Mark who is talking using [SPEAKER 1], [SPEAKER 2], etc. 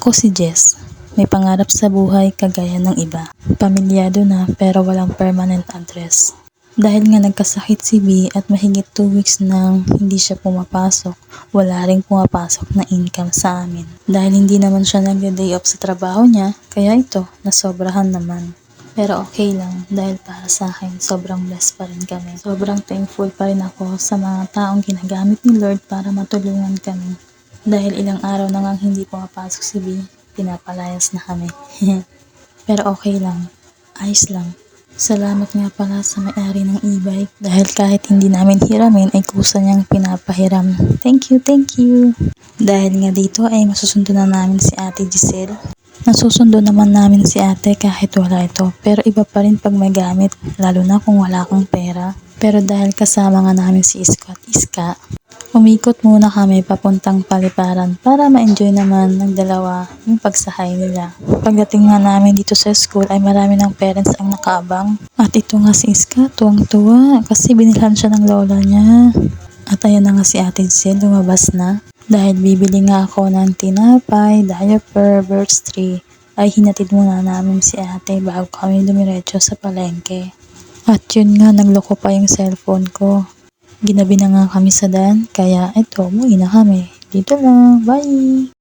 [SPEAKER 1] Ako si Jess. May pangarap sa buhay kagaya ng iba. Pamilyado na pero walang permanent address. Dahil nga nagkasakit si B at mahigit 2 weeks nang hindi siya pumapasok, wala ring pumapasok na income sa amin. Dahil hindi naman siya nagde-day off sa trabaho niya, kaya ito, nasobrahan naman. Pero okay lang dahil para sa akin, sobrang blessed pa rin kami. Sobrang thankful pa rin ako sa mga taong ginagamit ni Lord para matulungan kami. Dahil ilang araw na ngang hindi pumapasok si B, pinapalayas na kami. Pero okay lang, ayos lang. Salamat nga pala sa may-ari ng e-bike dahil kahit hindi namin hiramin ay kusa niyang pinapahiram. Thank you, thank you! Dahil nga dito ay masusundo na namin si Ate Giselle. Nasusundo naman namin si ate kahit wala ito, pero iba pa rin pag may gamit, lalo na kung wala kang pera. Pero dahil kasama nga namin si Isko at Iska, umikot muna kami papuntang Paliparan para ma-enjoy naman ng dalawa yung pagsakay nila. Pagdating nga namin dito sa school ay marami ng parents ang nakaabang. At ito nga si Iska, tuwang-tuwa kasi binilhan siya ng lola niya. At ayan na nga si Ate Giselle, lumabas na. Dahil bibili nga ako ng tinapay, diaper, birch tree, ay hinatid muna namin si ate bago kami dumiretso sa palengke. At yun nga, nagloko pa yung cellphone ko. Ginabi na nga kami sa daan, kaya eto, umuwi na kami. Dito lang, bye!